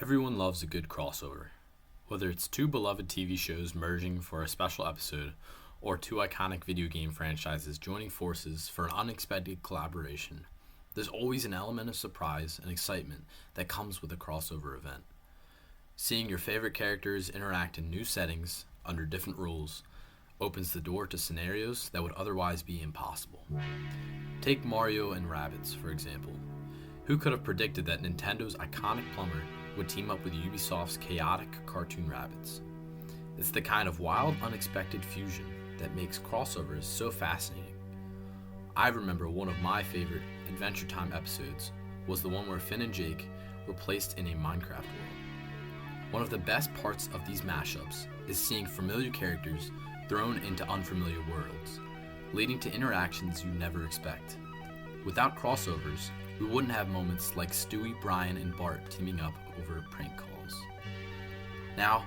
Everyone loves a good crossover. Whether it's two beloved TV shows merging for a special episode, or two iconic video game franchises joining forces for an unexpected collaboration, there's always an element of surprise and excitement that comes with a crossover event. Seeing your favorite characters interact in new settings, under different rules, opens the door to scenarios that would otherwise be impossible. Take Mario and Rabbids, for example. Who could have predicted that Nintendo's iconic plumber would team up with Ubisoft's chaotic cartoon Rabbids? It's the kind of wild, unexpected fusion that makes crossovers so fascinating. I remember one of my favorite Adventure Time episodes was the one where Finn and Jake were placed in a Minecraft world. One of the best parts of these mashups is seeing familiar characters thrown into unfamiliar worlds, leading to interactions you never expect. Without crossovers, we wouldn't have moments like Stewie, Brian, and Bart teaming up over prank calls. Now,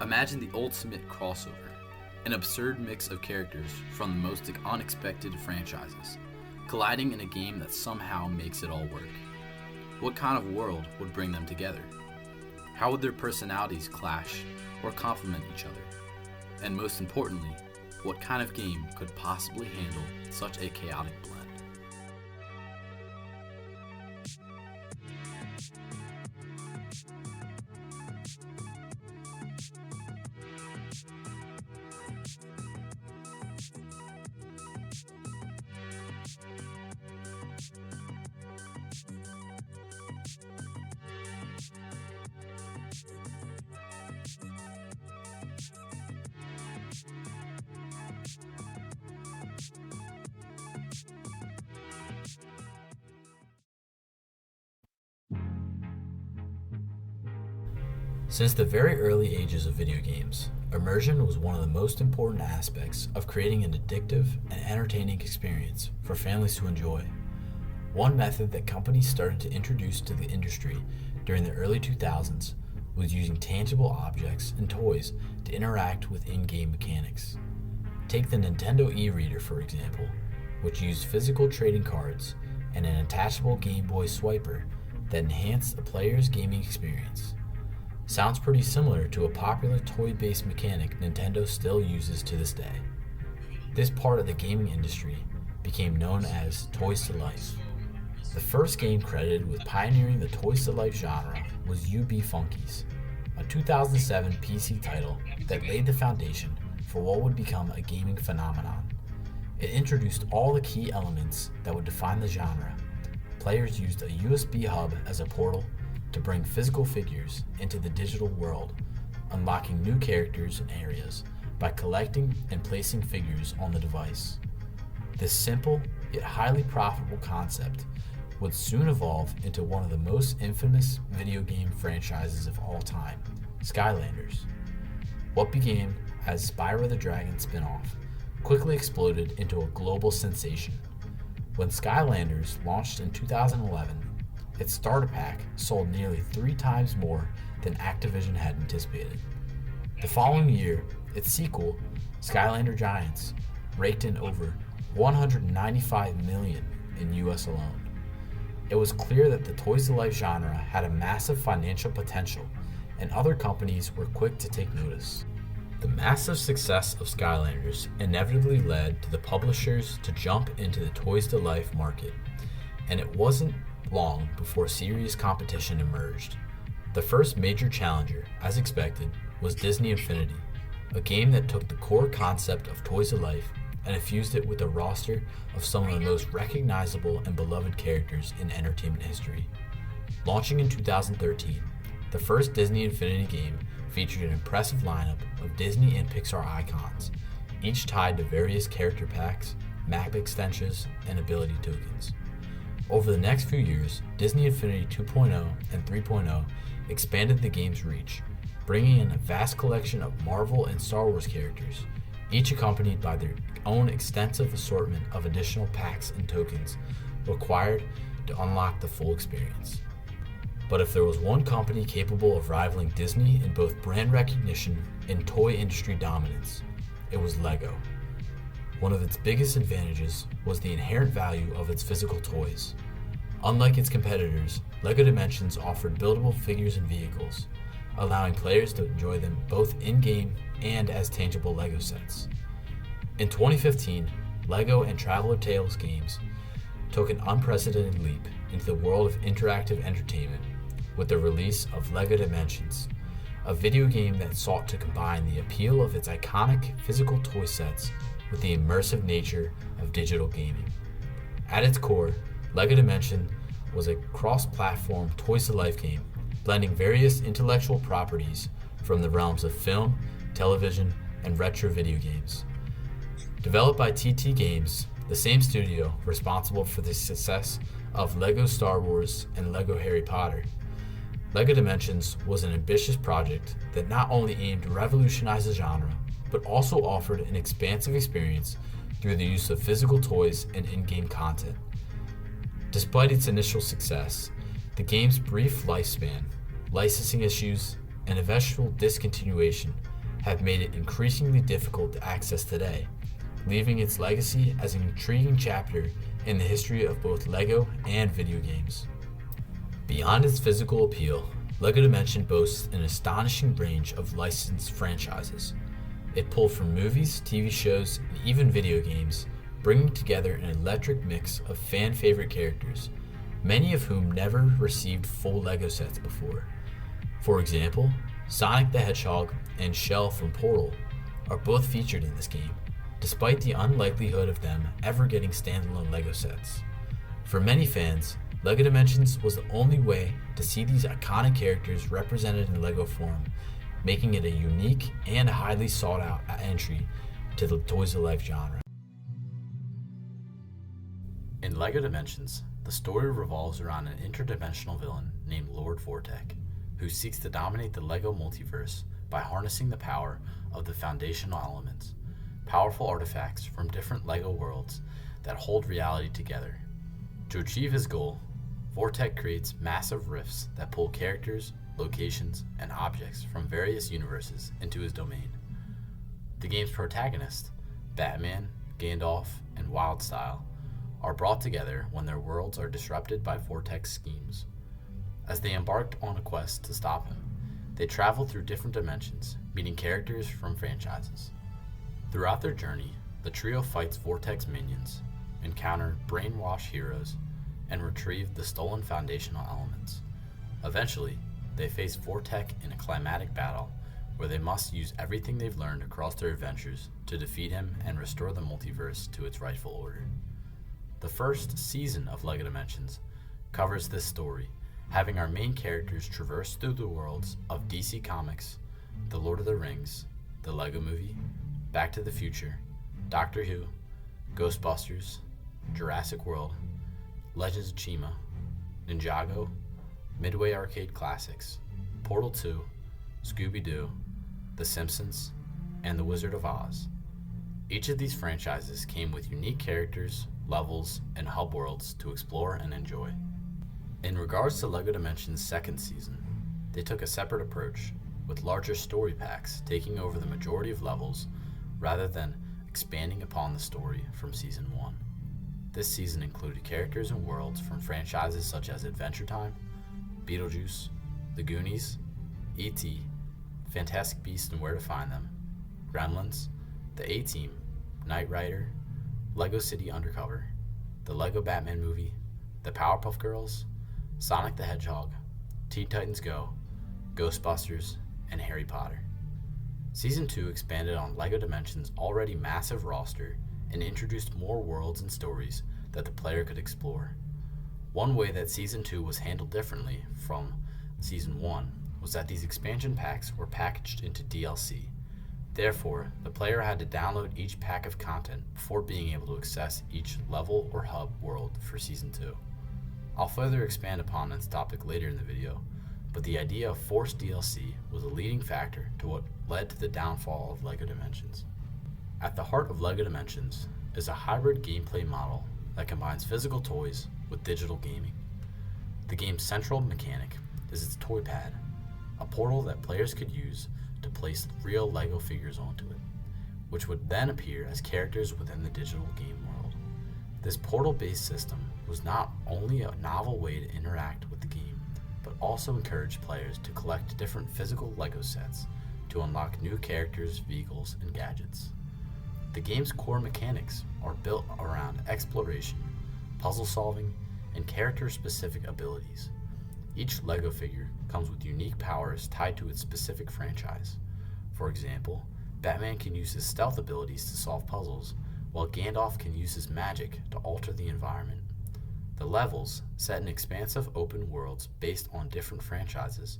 imagine the ultimate crossover, an absurd mix of characters from the most unexpected franchises, colliding in a game that somehow makes it all work. What kind of world would bring them together? How would their personalities clash or complement each other? And most importantly, what kind of game could possibly handle such a chaotic blend? Since the very early ages of video games, immersion was one of the most important aspects of creating an addictive and entertaining experience for families to enjoy. One method that companies started to introduce to the industry during the early 2000s was using tangible objects and toys to interact with in-game mechanics. Take the Nintendo e-reader, for example, which used physical trading cards and an attachable Game Boy swiper that enhanced a player's gaming experience. Sounds pretty similar to a popular toy-based mechanic Nintendo still uses to this day. This part of the gaming industry became known as Toys to Life. The first game credited with pioneering the Toys to Life genre was UB Funkies, a 2007 PC title that laid the foundation for what would become a gaming phenomenon. It introduced all the key elements that would define the genre. Players used a USB hub as a portal to bring physical figures into the digital world, unlocking new characters and areas by collecting and placing figures on the device. This simple yet highly profitable concept would soon evolve into one of the most infamous video game franchises of all time, Skylanders. What began as Spyro the Dragon spin-off quickly exploded into a global sensation. When Skylanders launched in 2011, its starter pack sold nearly 3 times more than Activision had anticipated. The following year, its sequel, Skylander Giants, raked in over $195 million in US alone. It was clear that the Toys to Life genre had a massive financial potential, and other companies were quick to take notice. The massive success of Skylanders inevitably led to the publishers to jump into the Toys to Life market, and it wasn't long before serious competition emerged. The first major challenger, as expected, was Disney Infinity, a game that took the core concept of Toys to Life and infused it with a roster of some of the most recognizable and beloved characters in entertainment history. Launching in 2013, the first Disney Infinity game featured an impressive lineup of Disney and Pixar icons, each tied to various character packs, map extensions, and ability tokens. Over the next few years, Disney Infinity 2.0 and 3.0 expanded the game's reach, bringing in a vast collection of Marvel and Star Wars characters, each accompanied by their own extensive assortment of additional packs and tokens required to unlock the full experience. But if there was one company capable of rivaling Disney in both brand recognition and toy industry dominance, it was LEGO. One of its biggest advantages was the inherent value of its physical toys. Unlike its competitors, LEGO Dimensions offered buildable figures and vehicles, allowing players to enjoy them both in-game and as tangible LEGO sets. In 2015, LEGO and Traveler Tales games took an unprecedented leap into the world of interactive entertainment with the release of LEGO Dimensions, a video game that sought to combine the appeal of its iconic physical toy sets with the immersive nature of digital gaming. At its core, LEGO Dimension was a cross-platform toys-to-life game, blending various intellectual properties from the realms of film, television, and retro video games. Developed by TT Games, the same studio responsible for the success of LEGO Star Wars and LEGO Harry Potter, LEGO Dimensions was an ambitious project that not only aimed to revolutionize the genre, but also offered an expansive experience through the use of physical toys and in-game content. Despite its initial success, the game's brief lifespan, licensing issues, and eventual discontinuation have made it increasingly difficult to access today, leaving its legacy as an intriguing chapter in the history of both LEGO and video games. Beyond its physical appeal, LEGO Dimension boasts an astonishing range of licensed franchises. It pulled from movies, TV shows, and even video games, bringing together an electric mix of fan-favorite characters, many of whom never received full LEGO sets before. For example, Sonic the Hedgehog and Shell from Portal are both featured in this game, despite the unlikelihood of them ever getting standalone LEGO sets. For many fans, LEGO Dimensions was the only way to see these iconic characters represented in LEGO form, making it a unique and highly sought-out entry to the toys-to-life genre. In LEGO Dimensions, the story revolves around an interdimensional villain named Lord Vortek, who seeks to dominate the LEGO multiverse by harnessing the power of the foundational elements, powerful artifacts from different LEGO worlds that hold reality together. To achieve his goal, Vortek creates massive rifts that pull characters, locations, and objects from various universes into his domain. The game's protagonists, Batman, Gandalf, and Wildstyle, are brought together when their worlds are disrupted by Vortek's schemes. As they embarked on a quest to stop him, they travel through different dimensions, meeting characters from franchises. Throughout their journey, the trio fights Vortek's minions, encounter brainwashed heroes, and retrieve the stolen foundational elements. Eventually, they face Vortek in a climatic battle where they must use everything they've learned across their adventures to defeat him and restore the multiverse to its rightful order. The first season of LEGO Dimensions covers this story, having our main characters traverse through the worlds of DC Comics, The Lord of the Rings, the LEGO Movie, Back to the Future, Doctor Who, Ghostbusters, Jurassic World, Legends of Chima, Ninjago, Midway Arcade Classics, Portal 2, Scooby-Doo, The Simpsons, and The Wizard of Oz. Each of these franchises came with unique characters, levels, and hub worlds to explore and enjoy. In regards to LEGO Dimensions' second season, they took a separate approach, with larger story packs taking over the majority of levels rather than expanding upon the story from Season 1. This season included characters and worlds from franchises such as Adventure Time, Beetlejuice, The Goonies, E.T., Fantastic Beasts and Where to Find Them, Gremlins, The A-Team, Knight Rider, LEGO City Undercover, the LEGO Batman Movie, the Powerpuff Girls, Sonic the Hedgehog, Teen Titans Go, Ghostbusters, and Harry Potter. Season 2 expanded on LEGO Dimensions' already massive roster and introduced more worlds and stories that the player could explore. One way that Season 2 was handled differently from Season 1 was that these expansion packs were packaged into DLC. Therefore, the player had to download each pack of content before being able to access each level or hub world for Season 2. I'll further expand upon this topic later in the video, but the idea of forced DLC was a leading factor to what led to the downfall of LEGO Dimensions. At the heart of LEGO Dimensions is a hybrid gameplay model that combines physical toys with digital gaming. The game's central mechanic is its toy pad, a portal that players could use to place real LEGO figures onto it, which would then appear as characters within the digital game world. This portal-based system was not only a novel way to interact with the game, but also encouraged players to collect different physical LEGO sets to unlock new characters, vehicles, and gadgets. The game's core mechanics are built around exploration, puzzle solving, and character-specific abilities. Each LEGO figure comes with unique powers tied to its specific franchise. For example, Batman can use his stealth abilities to solve puzzles, while Gandalf can use his magic to alter the environment. The levels, set in expansive open worlds based on different franchises,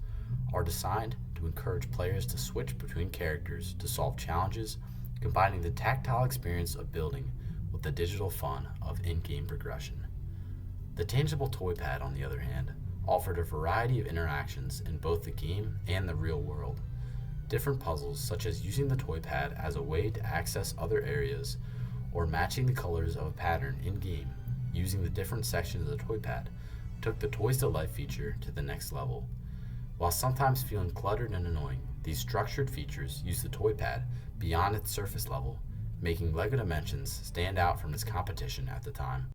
are designed to encourage players to switch between characters to solve challenges, combining the tactile experience of building with the digital fun of in-game progression. The tangible toy pad, on the other hand, offered a variety of interactions in both the game and the real world. Different puzzles, such as using the toy pad as a way to access other areas, or matching the colors of a pattern in-game using the different sections of the toy pad, took the Toys to Life feature to the next level. While sometimes feeling cluttered and annoying, these structured features use the toy pad beyond its surface level, making LEGO Dimensions stand out from its competition at the time.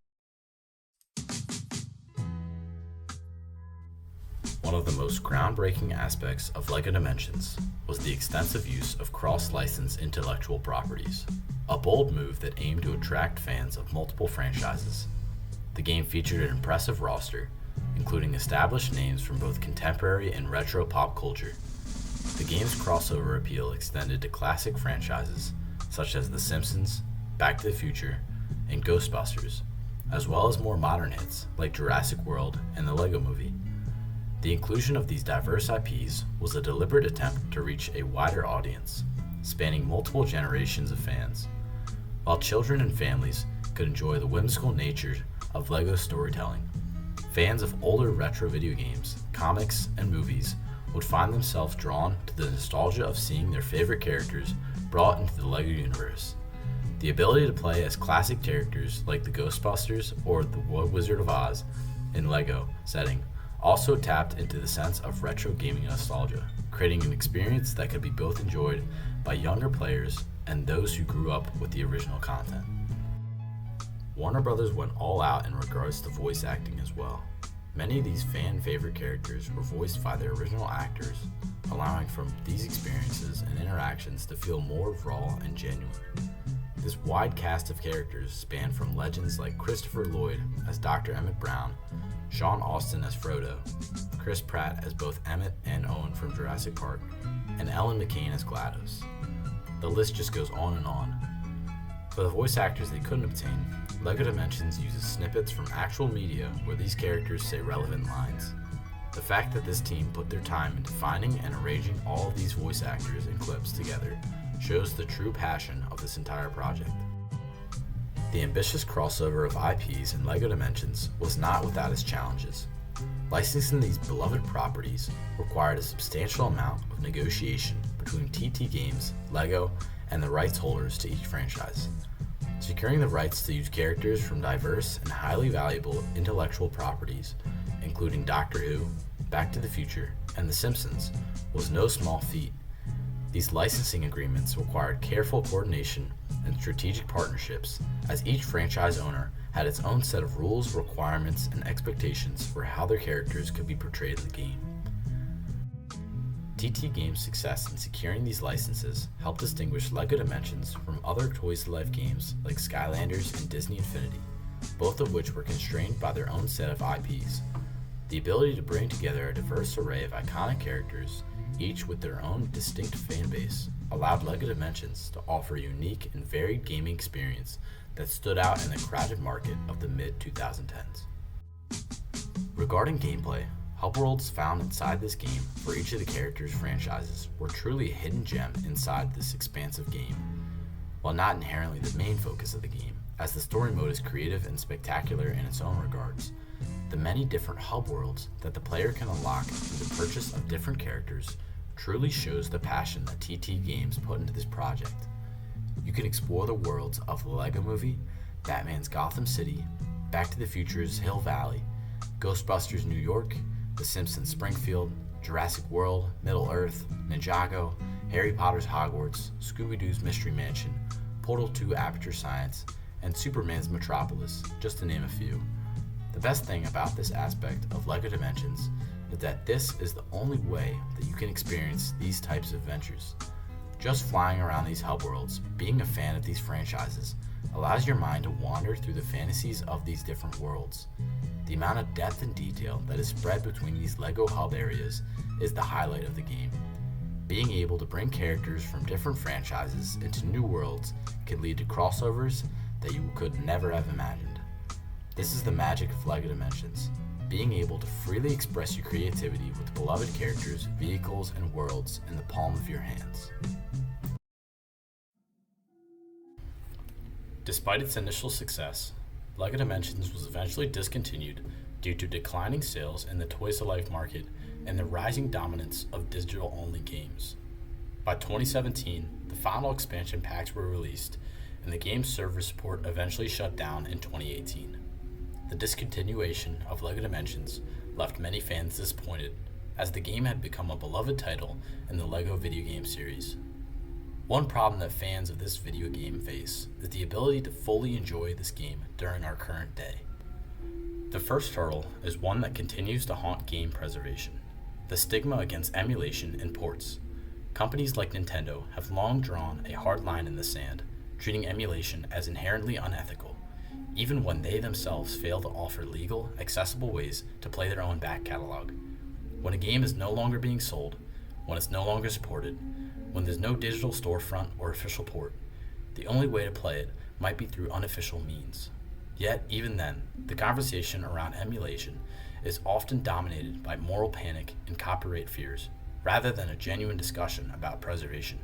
One of the most groundbreaking aspects of LEGO Dimensions was the extensive use of cross-licensed intellectual properties, a bold move that aimed to attract fans of multiple franchises. The game featured an impressive roster, including established names from both contemporary and retro pop culture. The game's crossover appeal extended to classic franchises such as The Simpsons, Back to the Future, and Ghostbusters, as well as more modern hits like Jurassic World and the Lego Movie. The inclusion of these diverse IPs was a deliberate attempt to reach a wider audience, spanning multiple generations of fans. While children and families could enjoy the whimsical nature of LEGO storytelling, fans of older retro video games, comics, and movies would find themselves drawn to the nostalgia of seeing their favorite characters brought into the LEGO universe. The ability to play as classic characters like the Ghostbusters or the Wizard of Oz in LEGO setting also tapped into the sense of retro gaming nostalgia, creating an experience that could be both enjoyed by younger players and those who grew up with the original content. Warner Brothers went all out in regards to voice acting as well. Many of these fan-favorite characters were voiced by their original actors, allowing for these experiences and interactions to feel more raw and genuine. This wide cast of characters spanned from legends like Christopher Lloyd as Dr. Emmett Brown, Sean Astin as Frodo, Chris Pratt as both Emmett and Owen from Jurassic Park, and Ellen McCain as GLaDOS. The list just goes on and on. For the voice actors they couldn't obtain, LEGO Dimensions uses snippets from actual media where these characters say relevant lines. The fact that this team put their time into finding and arranging all of these voice actors and clips together shows the true passion of this entire project. The ambitious crossover of IPs in LEGO Dimensions was not without its challenges. Licensing these beloved properties required a substantial amount of negotiation between TT Games, LEGO, and the rights holders to each franchise. Securing the rights to use characters from diverse and highly valuable intellectual properties, including Doctor Who, Back to the Future, and The Simpsons, was no small feat. These licensing agreements required careful coordination and strategic partnerships, as each franchise owner had its own set of rules, requirements, and expectations for how their characters could be portrayed in the game. TT Games' success in securing these licenses helped distinguish LEGO Dimensions from other Toys to Life games like Skylanders and Disney Infinity, both of which were constrained by their own set of IPs. The ability to bring together a diverse array of iconic characters, each with their own distinct fan base, allowed LEGO Dimensions to offer a unique and varied gaming experience that stood out in the crowded market of the mid-2010s. Regarding gameplay, hub worlds found inside this game for each of the characters' franchises were truly a hidden gem inside this expansive game. While not inherently the main focus of the game, as the story mode is creative and spectacular in its own regards, the many different hub worlds that the player can unlock through the purchase of different characters truly shows the passion that TT Games put into this project. You can explore the worlds of the Lego Movie, Batman's Gotham City, Back to the Future's Hill Valley, Ghostbusters New York, The Simpsons Springfield, Jurassic World, Middle-earth, Ninjago, Harry Potter's Hogwarts, Scooby-Doo's Mystery Mansion, Portal 2 Aperture Science, and Superman's Metropolis, just to name a few. The best thing about this aspect of LEGO Dimensions is that this is the only way that you can experience these types of adventures. Just flying around these hub worlds, being a fan of these franchises, allows your mind to wander through the fantasies of these different worlds. The amount of depth and detail that is spread between these LEGO hub areas is the highlight of the game. Being able to bring characters from different franchises into new worlds can lead to crossovers that you could never have imagined. This is the magic of LEGO Dimensions, being able to freely express your creativity with beloved characters, vehicles, and worlds in the palm of your hands. Despite its initial success, LEGO Dimensions was eventually discontinued due to declining sales in the Toys to Life market and the rising dominance of digital-only games. By 2017, the final expansion packs were released, and the game's server support eventually shut down in 2018. The discontinuation of LEGO Dimensions left many fans disappointed, as the game had become a beloved title in the LEGO video game series. One problem that fans of this video game face is the ability to fully enjoy this game during our current day. The first hurdle is one that continues to haunt game preservation: the stigma against emulation and ports. Companies like Nintendo have long drawn a hard line in the sand, treating emulation as inherently unethical, even when they themselves fail to offer legal, accessible ways to play their own back catalog. When a game is no longer being sold, when it's no longer supported, when there's no digital storefront or official port, the only way to play it might be through unofficial means. Yet, even then, the conversation around emulation is often dominated by moral panic and copyright fears, rather than a genuine discussion about preservation.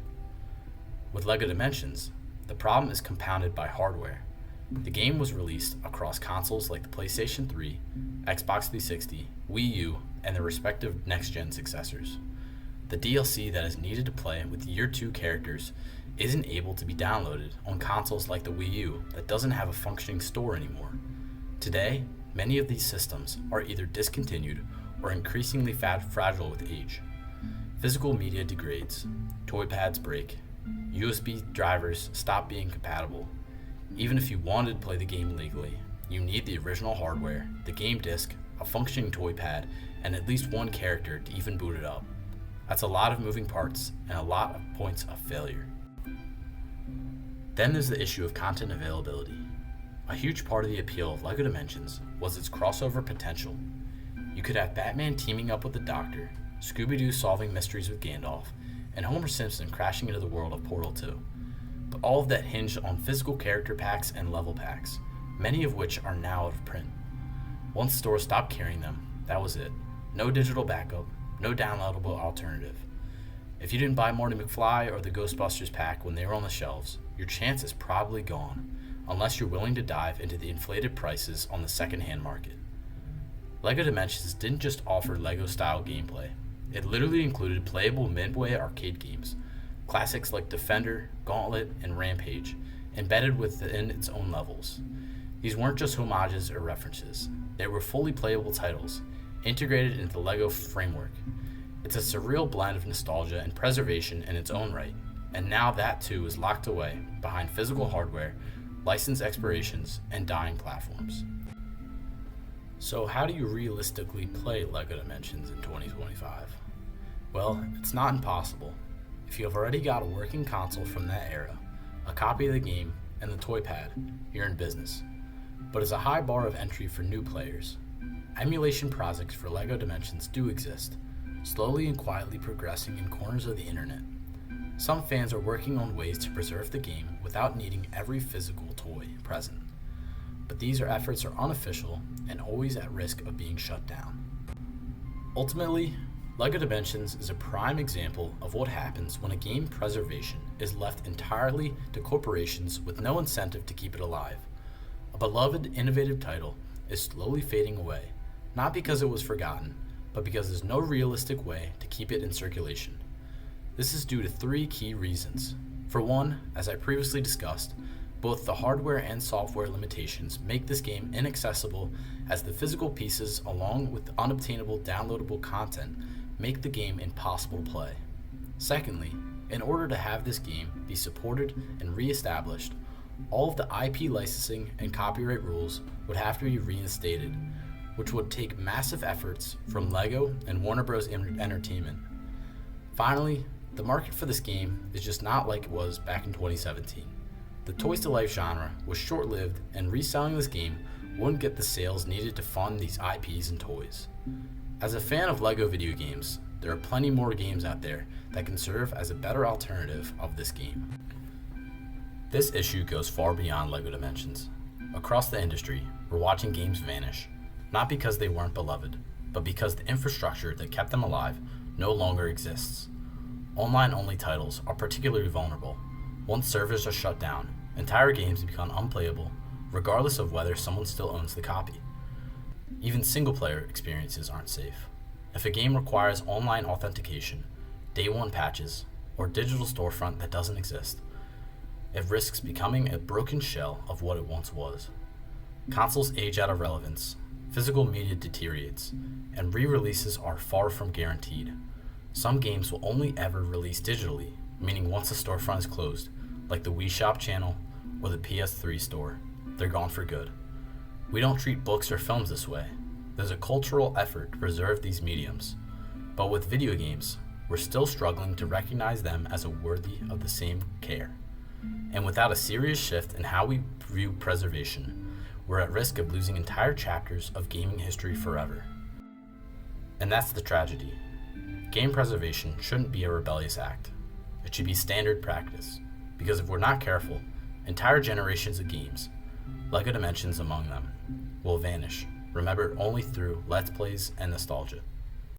With LEGO Dimensions, the problem is compounded by hardware. The game was released across consoles like the PlayStation 3, Xbox 360, Wii U, and their respective next-gen successors. The DLC that is needed to play with Year 2 characters isn't able to be downloaded on consoles like the Wii U that doesn't have a functioning store anymore. Today, many of these systems are either discontinued or increasingly fragile with age. Physical media degrades, toy pads break, USB drivers stop being compatible. Even if you wanted to play the game legally, you need the original hardware, the game disc, a functioning toy pad, and at least one character to even boot it up. That's a lot of moving parts and a lot of points of failure. Then there's the issue of content availability. A huge part of the appeal of LEGO Dimensions was its crossover potential. You could have Batman teaming up with the Doctor, Scooby-Doo solving mysteries with Gandalf, and Homer Simpson crashing into the world of Portal 2. But all of that hinged on physical character packs and level packs, many of which are now out of print. Once stores stopped carrying them, that was it. No digital backup, no downloadable alternative. If you didn't buy Marty McFly or the Ghostbusters pack when they were on the shelves, your chance is probably gone, unless you're willing to dive into the inflated prices on the secondhand market. LEGO Dimensions didn't just offer LEGO-style gameplay. It literally included playable midway arcade games, classics like Defender, Gauntlet, and Rampage, embedded within its own levels. These weren't just homages or references. They were fully playable titles, integrated into the LEGO framework. It's a surreal blend of nostalgia and preservation in its own right, and now that too is locked away behind physical hardware, license expirations, and dying platforms. So how do you realistically play LEGO Dimensions in 2025? Well, it's not impossible. If you have already got a working console from that era, a copy of the game, and the toy pad, you're in business. But it's a high bar of entry for new players. Emulation projects for LEGO Dimensions do exist, slowly and quietly progressing in corners of the internet. Some fans are working on ways to preserve the game without needing every physical toy present. But these efforts are unofficial and always at risk of being shut down. Ultimately, LEGO Dimensions is a prime example of what happens when a game preservation is left entirely to corporations with no incentive to keep it alive. A beloved, innovative title is slowly fading away, not because it was forgotten, but because there's no realistic way to keep it in circulation. This is due to three key reasons. For one, as I previously discussed, both the hardware and software limitations make this game inaccessible, as the physical pieces, along with the unobtainable downloadable content, make the game impossible to play. Secondly, in order to have this game be supported and re-established, All of the IP licensing and copyright rules would have to be reinstated, which would take massive efforts from LEGO and Warner Bros. Entertainment. Finally, the market for this game is just not like it was back in 2017. The Toys to Life genre was short-lived, and reselling this game wouldn't get the sales needed to fund these IPs and toys. As a fan of LEGO video games, there are plenty more games out there that can serve as a better alternative of this game. This issue goes far beyond LEGO Dimensions. Across the industry, we're watching games vanish, not because they weren't beloved, but because the infrastructure that kept them alive no longer exists. Online-only titles are particularly vulnerable. Once servers are shut down, entire games become unplayable, regardless of whether someone still owns the copy. Even single-player experiences aren't safe. If a game requires online authentication, day one patches, or digital storefront that doesn't exist, it risks becoming a broken shell of what it once was. Consoles age out of relevance, physical media deteriorates, and re-releases are far from guaranteed. Some games will only ever release digitally, meaning once the storefront is closed, like the Wii Shop channel or the PS3 store, they're gone for good. We don't treat books or films this way. There's a cultural effort to preserve these mediums, but with video games, we're still struggling to recognize them as worthy of the same care. And without a serious shift in how we view preservation, we're at risk of losing entire chapters of gaming history forever. And that's the tragedy. Game preservation shouldn't be a rebellious act. It should be standard practice, because if we're not careful, entire generations of games, LEGO Dimensions among them, will vanish, remembered only through Let's Plays and nostalgia.